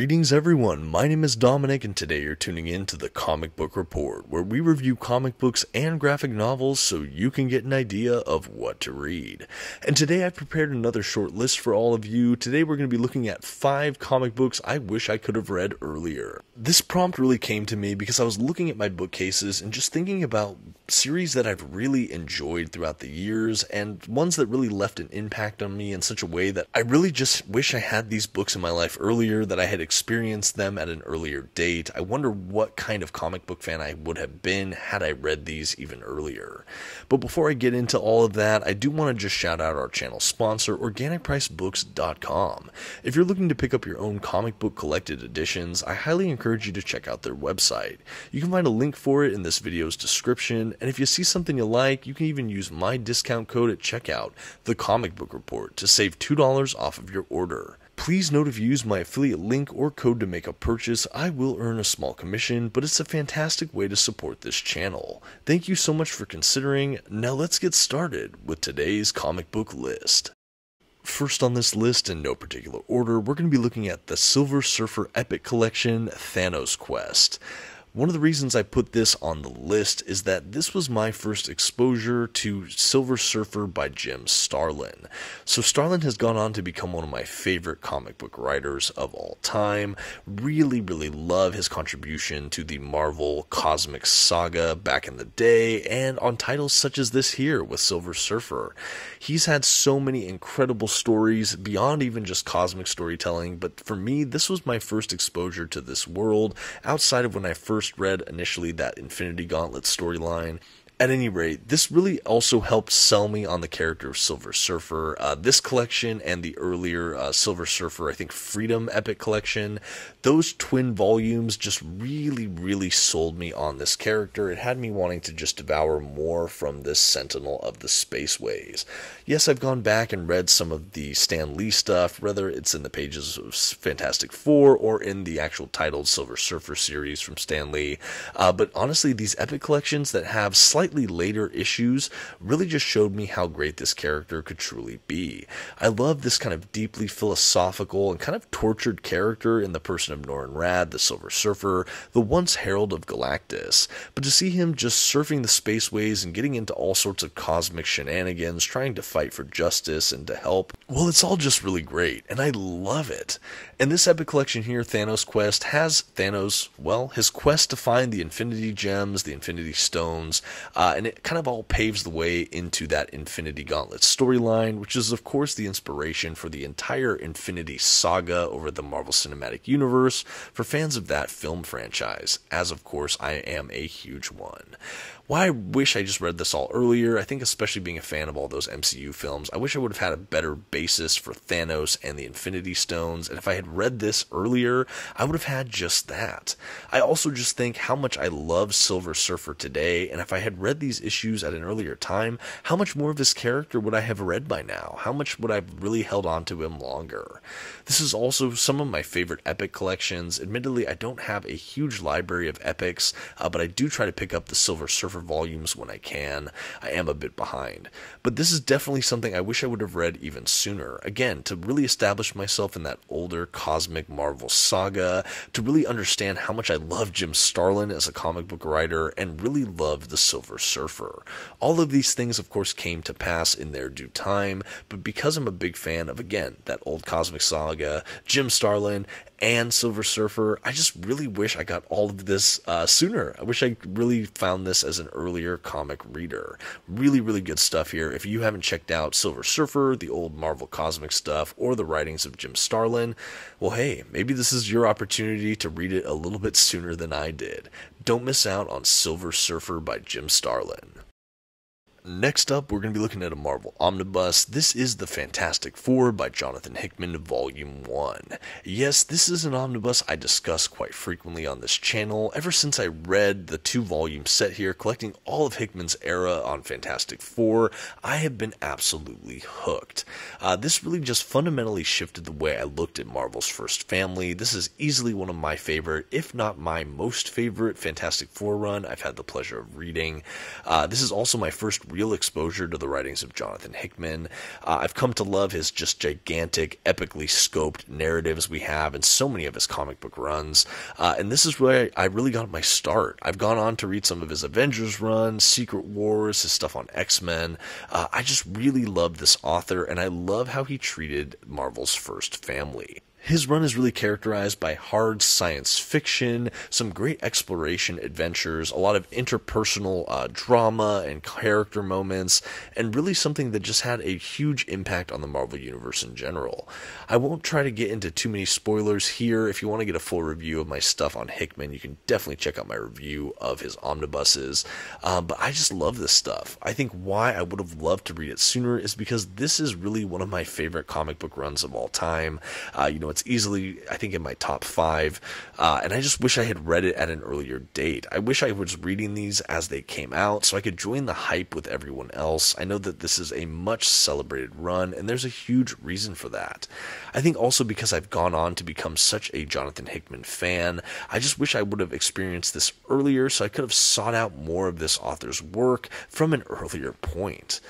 Greetings everyone, my name is Dominic and today you're tuning in to the Comic Book Report, where we review comic books and graphic novels so you can get an idea of what to read. And today I've prepared another short list for all of you. Today we're going to be looking at 5 comic books I wish I could have read earlier. This prompt really came to me because I was looking at my bookcases and just thinking about series that I've really enjoyed throughout the years and ones that really left an impact on me in such a way that I really just wish I had these books in my life earlier, that I had experienced them at an earlier date. I wonder what kind of comic book fan I would have been had I read these even earlier. But before I get into all of that, I do want to just shout out our channel sponsor, OrganicPriceBooks.com. If you're looking to pick up your own comic book collected editions, I highly encourage you to check out their website. You can find a link for it in this video's description, and if you see something you like, you can even use my discount code at checkout, TheComicBookReport, to save $2 off of your order. Please note if you use my affiliate link or code to make a purchase, I will earn a small commission, but it's a fantastic way to support this channel. Thank you so much for considering. Now let's get started with today's comic book list. First on this list, in no particular order, we're going to be looking at the Silver Surfer Epic Collection, Thanos Quest. One of the reasons I put this on the list is that this was my first exposure to Silver Surfer by Jim Starlin. So Starlin has gone on to become one of my favorite comic book writers of all time. Really love his contribution to the Marvel Cosmic Saga back in the day, and on titles such as this here with Silver Surfer. He's had so many incredible stories beyond even just cosmic storytelling, but for me, this was my first exposure to this world outside of when I first read initially that Infinity Gauntlet storyline. At any rate, this really also helped sell me on the character of Silver Surfer. This collection and the earlier Silver Surfer, I think Freedom Epic Collection, those twin volumes just really sold me on this character. It had me wanting to just devour more from this Sentinel of the Spaceways. Yes, I've gone back and read some of the Stan Lee stuff, whether it's in the pages of Fantastic Four or in the actual titled Silver Surfer series from Stan Lee. But honestly, these epic collections that have slightly later issues really just showed me how great this character could truly be. I love this kind of deeply philosophical and kind of tortured character in the person of Norrin Radd, the Silver Surfer, the once Herald of Galactus. But to see him just surfing the spaceways and getting into all sorts of cosmic shenanigans, trying to fight for justice and to help, well, it's all just really great, and I love it. And this epic collection here, Thanos Quest, has Thanos, well, his quest to find the Infinity Gems, the Infinity Stones, and it kind of all paves the way into that Infinity Gauntlet storyline, which is of course the inspiration for the entire Infinity Saga over the Marvel Cinematic Universe for fans of that film franchise, as of course I am a huge one. Why I wish I just read this all earlier, I think especially being a fan of all those MCU films, I wish I would have had a better basis for Thanos and the Infinity Stones, and if I had read this earlier, I would have had just that. I also just think how much I love Silver Surfer today, and if I had read these issues at an earlier time, how much more of his character would I have read by now? How much would I have really held on to him longer? This is also some of my favorite epic collections. Admittedly, I don't have a huge library of epics, but I do try to pick up the Silver Surfer volumes when I can. I am a bit behind. But this is definitely something I wish I would have read even sooner. Again, to really establish myself in that older cosmic Marvel saga, to really understand how much I love Jim Starlin as a comic book writer, and really love the Silver Surfer. All of these things, of course, came to pass in their due time, but because I'm a big fan of, again, that old cosmic saga, Jim Starlin, and Silver Surfer, I just really wish I got all of this sooner. I wish I really found this as an earlier comic reader. Really good stuff here. If you haven't checked out Silver Surfer, the old Marvel Cosmic stuff, or the writings of Jim Starlin, well hey, maybe this is your opportunity to read it a little bit sooner than I did. Don't miss out on Silver Surfer by Jim Starlin. Next up, we're going to be looking at a Marvel Omnibus. This is the Fantastic Four by Jonathan Hickman, Volume 1. Yes, this is an omnibus I discuss quite frequently on this channel. Ever since I read the 2-volume set here, collecting all of Hickman's era on Fantastic Four, I have been absolutely hooked. This really just fundamentally shifted the way I looked at Marvel's first family. This is easily one of my favorite, if not my most favorite, Fantastic Four run I've had the pleasure of reading. This is also my first real exposure to the writings of Jonathan Hickman. I've come to love his just gigantic, epically scoped narratives we have in so many of his comic book runs, and this is where I really got my start. I've gone on to read some of his Avengers run, Secret Wars, his stuff on X-Men. I just really loved this author, and I love how he treated Marvel's first family. His run is really characterized by hard science fiction, some great exploration adventures, a lot of interpersonal drama and character moments, and really something that just had a huge impact on the Marvel Universe in general. I won't try to get into too many spoilers here. If you want to get a full review of my stuff on Hickman, you can definitely check out my review of his omnibuses, but I just love this stuff. I think why I would have loved to read it sooner is because this is really one of my favorite comic book runs of all time. It's easily, I think, in my top 5, and I just wish I had read it at an earlier date. I wish I was reading these as they came out so I could join the hype with everyone else. I know that this is a much celebrated run, and there's a huge reason for that. I think also because I've gone on to become such a Jonathan Hickman fan, I just wish I would have experienced this earlier so I could have sought out more of this author's work from an earlier point.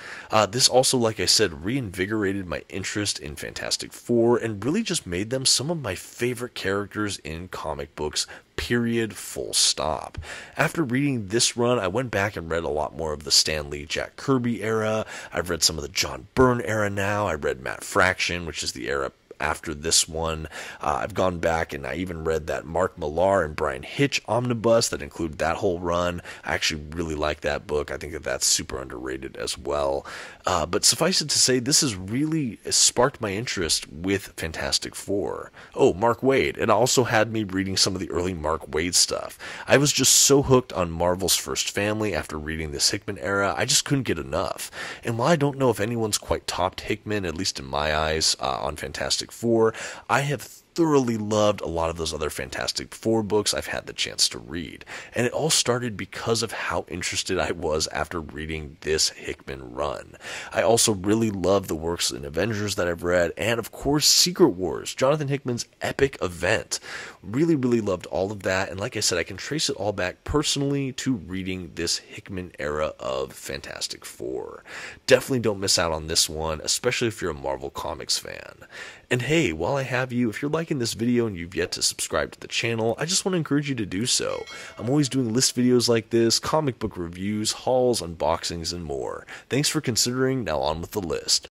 This also, like I said, reinvigorated my interest in Fantastic Four and really just made them some of my favorite characters in comic books, period, full stop. After reading this run, I went back and read a lot more of the Stan Lee, Jack Kirby era. I've read some of the John Byrne era now. I read Matt Fraction, which is the era after this one. I've gone back and I even read that Mark Millar and Brian Hitch omnibus that include that whole run. I actually really like that book. I think that that's super underrated as well. But suffice it to say, this has really sparked my interest with Fantastic Four. Oh, Mark Waid. It also had me reading some of the early Mark Waid stuff. I was just so hooked on Marvel's First Family after reading this Hickman era, I just couldn't get enough. And while I don't know if anyone's quite topped Hickman, at least in my eyes, on Fantastic Four, I have thoroughly loved a lot of those other Fantastic Four books I've had the chance to read. And it all started because of how interested I was after reading this Hickman run. I also really love the works in Avengers that I've read, and of course Secret Wars, Jonathan Hickman's epic event. Really, really loved all of that, and like I said, I can trace it all back personally to reading this Hickman era of Fantastic Four. Definitely don't miss out on this one, especially if you're a Marvel Comics fan. And hey, while I have you, if you're liking this video and you've yet to subscribe to the channel, I just want to encourage you to do so. I'm always doing list videos like this, comic book reviews, hauls, unboxings, and more. Thanks for considering. Now on with the list.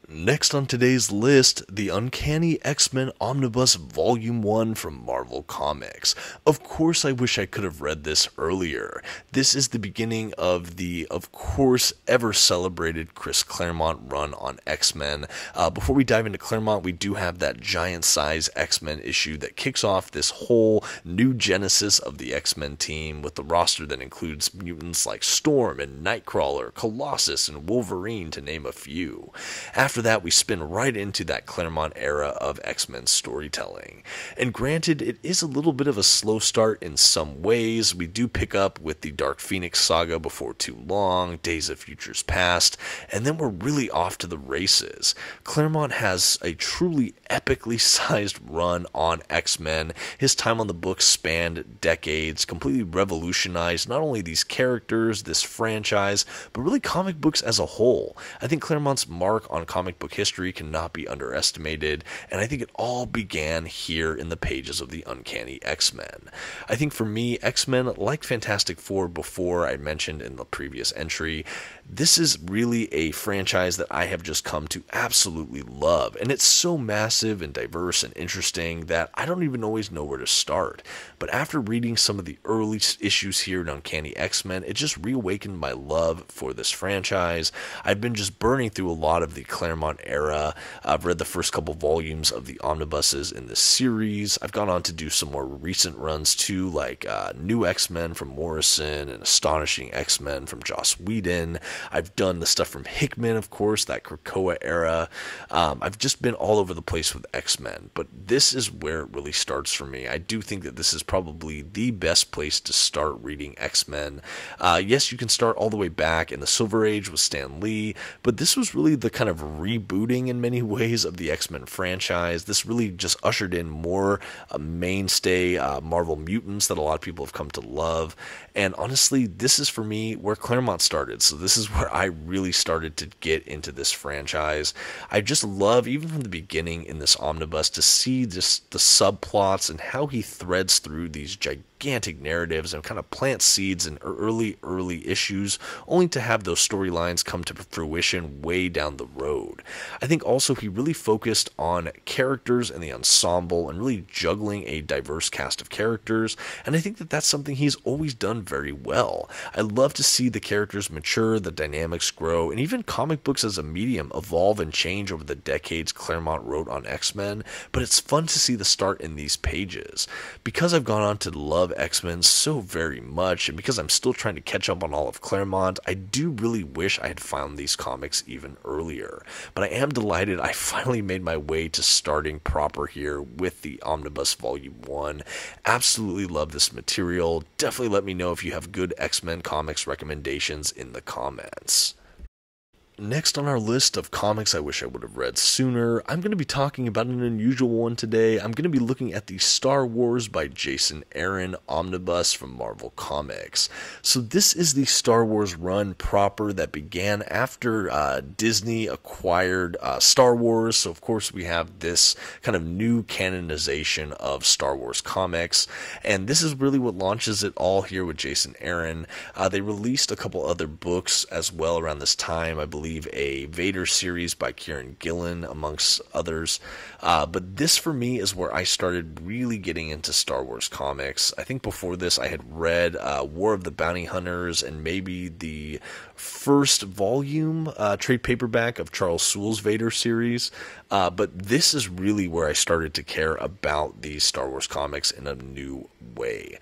Next on today's list, the Uncanny X-Men Omnibus Volume 1 from Marvel Comics. Of course I wish I could have read this earlier. This is the beginning of the, of course, ever-celebrated Chris Claremont run on X-Men. Before we dive into Claremont, we do have that giant-size X-Men issue that kicks off this whole new genesis of the X-Men team with the roster that includes mutants like Storm and Nightcrawler, Colossus, and Wolverine, to name a few. After that, we spin right into that Claremont era of X-Men storytelling. And granted, it is a little bit of a slow start in some ways. We do pick up with the Dark Phoenix saga before too long, Days of Futures Past, and then we're really off to the races. Claremont has a truly epically sized run on X-Men. His time on the book spanned decades, completely revolutionized not only these characters, this franchise, but really comic books as a whole. I think Claremont's mark on comic book history cannot be underestimated, and I think it all began here in the pages of the Uncanny X-Men. I think for me, X-Men, like Fantastic Four before I mentioned in the previous entry, this is really a franchise that I have just come to absolutely love, and it's so massive and diverse and interesting that I don't even always know where to start. But after reading some of the early issues here in Uncanny X-Men, it just reawakened my love for this franchise. I've been just burning through a lot of the Claremont era. I've read the first couple volumes of the omnibuses in this series. I've gone on to do some more recent runs too, like New X-Men from Morrison and Astonishing X-Men from Joss Whedon. I've done the stuff from Hickman, of course, that Krakoa era. I've just been all over the place with X-Men, but this is where it really starts for me. I do think that this is probably the best place to start reading X-Men. Yes, you can start all the way back in the Silver Age with Stan Lee, but this was really the kind of rebooting in many ways of the X-Men franchise. This really just ushered in more mainstay Marvel mutants that a lot of people have come to love. And honestly, this is for me where Claremont started. So this is where I really started to get into this franchise. I just love, even from the beginning in this omnibus, to see just the subplots and how he threads through these gigantic narratives and kind of plants seeds in early issues, only to have those storylines come to fruition way down the road. I think also he really focused on characters and the ensemble and really juggling a diverse cast of characters, and I think that that's something he's always done very well. I love to see the characters mature, the dynamics grow, and even comic books as a medium evolve and change over the decades Claremont wrote on X-Men, but it's fun to see the start in these pages. Because I've gone on to love X-Men so very much, and because I'm still trying to catch up on all of Claremont, I do really wish I had found these comics even earlier. But I am delighted I finally made my way to starting proper here with the Omnibus Volume 1. Absolutely love this material. Definitely let me know if you have good X-Men comics recommendations in the comments. Next on our list of comics I wish I would have read sooner, I'm going to be talking about an unusual one today. I'm going to be looking at the Star Wars by Jason Aaron Omnibus from Marvel Comics. So this is the Star Wars run proper that began after Disney acquired Star Wars. So of course we have this kind of new canonization of Star Wars comics, and this is really what launches it all here with Jason Aaron. They released a couple other books as well around this time, I believe a Vader series by Kieran Gillen amongst others, but this for me is where I started really getting into Star Wars comics. I think before this I had read War of the Bounty Hunters and maybe the first volume trade paperback of Charles Soule's Vader series, but this is really where I started to care about these Star Wars comics in a new way.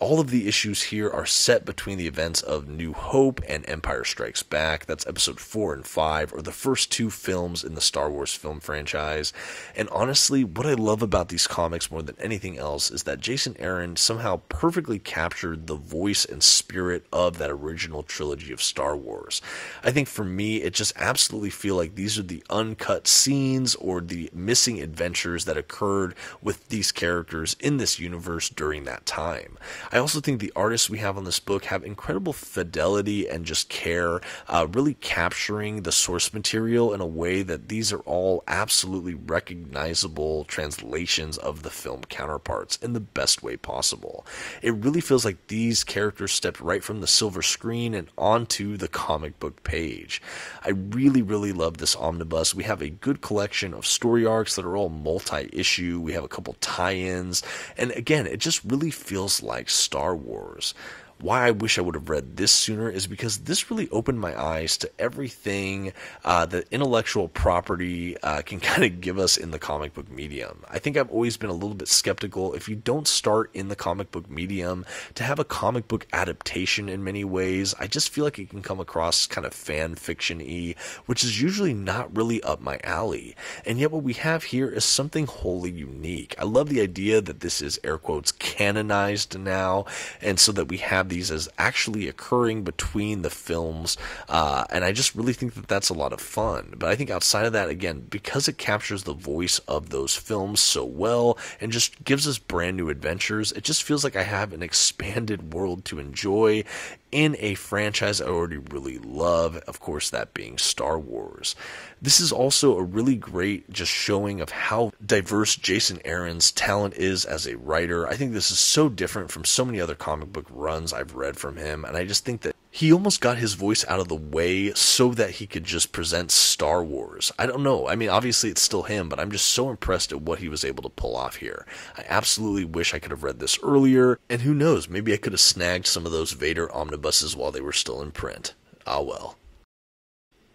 All of the issues here are set between the events of New Hope and Empire Strikes Back. That's episode 4 and 5, or the first two films in the Star Wars film franchise. And honestly, what I love about these comics more than anything else is that Jason Aaron somehow perfectly captured the voice and spirit of that original trilogy of Star Wars. I think for me, it just absolutely feel like these are the uncut scenes or the missing adventures that occurred with these characters in this universe during that time. I also think the artists we have on this book have incredible fidelity and just care, really capturing the source material in a way that these are all absolutely recognizable translations of the film counterparts in the best way possible. It really feels like these characters stepped right from the silver screen and onto the comic book page. I really love this omnibus. We have a good collection of story arcs that are all multi-issue. We have a couple tie-ins, and again, it just really feels like Star Wars. Why I wish I would have read this sooner is because this really opened my eyes to everything that intellectual property can kind of give us in the comic book medium. I think I've always been a little bit skeptical, if you don't start in the comic book medium, to have a comic book adaptation in many ways. I just feel like it can come across kind of fan fiction-y, which is usually not really up my alley. And yet what we have here is something wholly unique. I love the idea that this is, air quotes, canonized now, and so that we have these as actually occurring between the films, and I just really think that that's a lot of fun. But I think outside of that, again, because it captures the voice of those films so well and just gives us brand new adventures, it just feels like I have an expanded world to enjoy in a franchise I already really love, of course that being Star Wars. This is also a really great just showing of how diverse Jason Aaron's talent is as a writer. I think this is so different from so many other comic book runs I've read from him, and I just think that he almost got his voice out of the way so that he could just present Star Wars. I don't know. I mean, obviously it's still him, but I'm just so impressed at what he was able to pull off here. I absolutely wish I could have read this earlier, and who knows, maybe I could have snagged some of those Vader omnibuses while they were still in print. Ah well.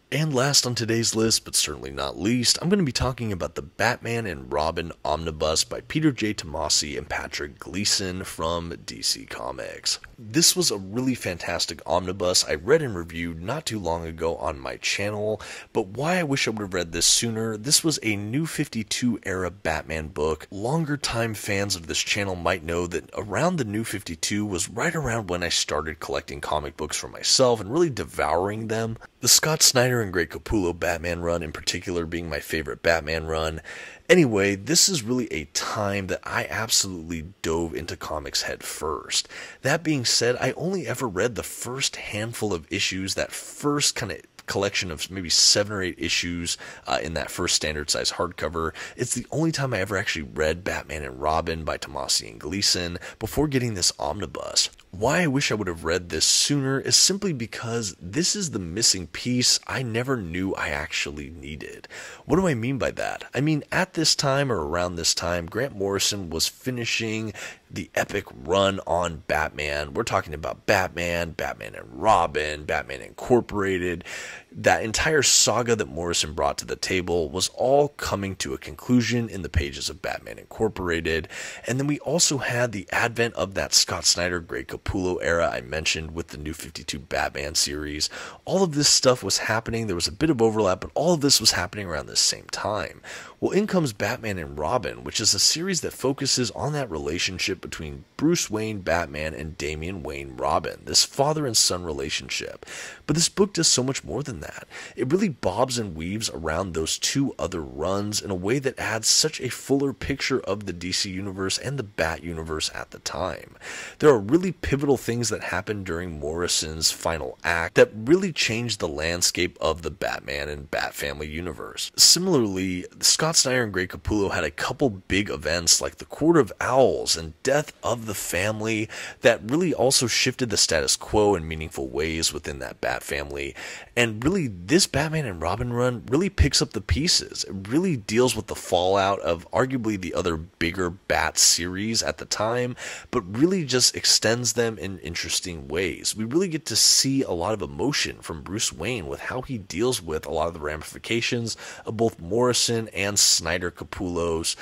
And last on today's list, but certainly not least, I'm going to be talking about the Batman and Robin Omnibus by Peter J. Tomasi and Patrick Gleason from DC Comics. This was a really fantastic omnibus I read and reviewed not too long ago on my channel, but why I wish I would have read this sooner, this was a New 52 era Batman book. Longer time fans of this channel might know that around the New 52 was right around when I started collecting comic books for myself and really devouring them. The Scott Snyder Snyder and Greg Capullo Batman run in particular being my favorite Batman run. Anyway, this is really a time that I absolutely dove into comics head first. That being said, I only ever read the first handful of issues, that first kind of collection of maybe 7 or 8 issues in that first standard size hardcover. It's the only time I ever actually read Batman and Robin by Tomasi and Gleason before getting this omnibus. Why I wish I would have read this sooner is simply because this is the missing piece I never knew I actually needed. What do I mean by that? I mean, at this time or around this time, Grant Morrison was finishing the epic run on Batman. We're talking about Batman, Batman and Robin, Batman Incorporated. That entire saga that Morrison brought to the table was all coming to a conclusion in the pages of Batman Incorporated. And then we also had the advent of that Scott Snyder, Greg Capullo era I mentioned with the New 52 Batman series. All of this stuff was happening. There was a bit of overlap, but all of this was happening around the same time. Well, in comes Batman and Robin, which is a series that focuses on that relationship between Bruce Wayne Batman and Damian Wayne Robin, this father and son relationship. But this book does so much more than that. It really bobs and weaves around those 2 other runs in a way that adds such a fuller picture of the DC universe and the Bat universe at the time. There are really pivotal things that happened during Morrison's final act that really changed the landscape of the Batman and Bat Family universe. Similarly, Scott Snyder and Greg Capullo had a couple big events like the Court of Owls and Death of the Family that really also shifted the status quo in meaningful ways within that Bat Family. And really, this Batman and Robin run really picks up the pieces. It really deals with the fallout of arguably the other bigger Bat series at the time, but really just extends them in interesting ways. We really get to see a lot of emotion from Bruce Wayne with how he deals with a lot of the ramifications of both Morrison and Snyder Capullo's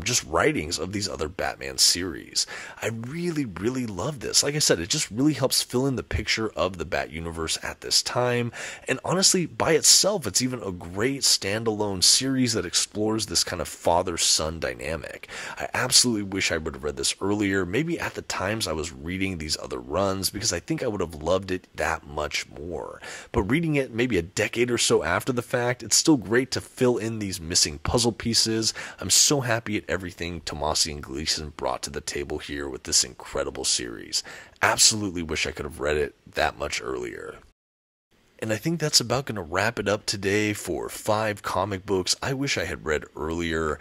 just writings of these other Batman series. I really, really love this. Like I said, it just really helps fill in the picture of the Bat universe at this time. And honestly, by itself, it's even a great standalone series that explores this kind of father-son dynamic. I absolutely wish I would have read this earlier, maybe at the times I was reading these other runs, because I think I would have loved it that much more. But reading it maybe a decade or so after the fact, it's still great to fill in these missing puzzle pieces. I'm so happy at everything Tomasi and Gleason brought to the table here with this incredible series. Absolutely wish I could have read it that much earlier. And I think that's about going to wrap it up today for 5 comic books I wish I had read earlier.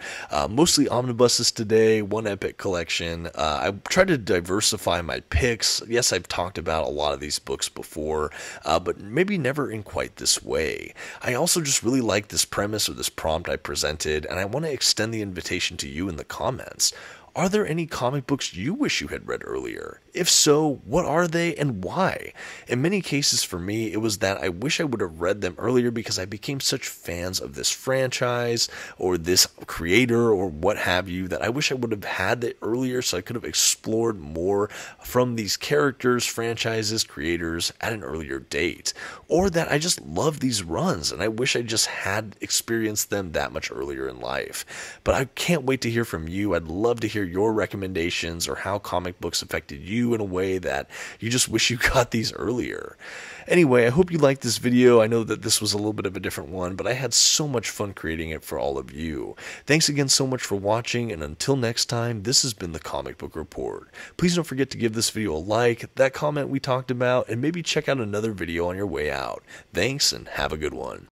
Mostly omnibuses today, one epic collection. I tried to diversify my picks. Yes, I've talked about a lot of these books before, but maybe never in quite this way. I also just really like this premise or this prompt I presented, and I want to extend the invitation to you in the comments. Are there any comic books you wish you had read earlier? If so, what are they and why? In many cases for me, it was that I wish I would have read them earlier because I became such fans of this franchise or this creator or what have you that I wish I would have had it earlier so I could have explored more from these characters, franchises, creators at an earlier date. Or that I just love these runs and I wish I just had experienced them that much earlier in life. But I can't wait to hear from you. I'd love to hear your recommendations or how comic books affected you in a way that you just wish you got these earlier. Anyway, I hope you liked this video. I know that this was a little bit of a different one, but I had so much fun creating it for all of you. Thanks again so much for watching, and until next time, this has been the Comic Book Report. Please don't forget to give this video a like, that comment we talked about, and maybe check out another video on your way out. Thanks, and have a good one.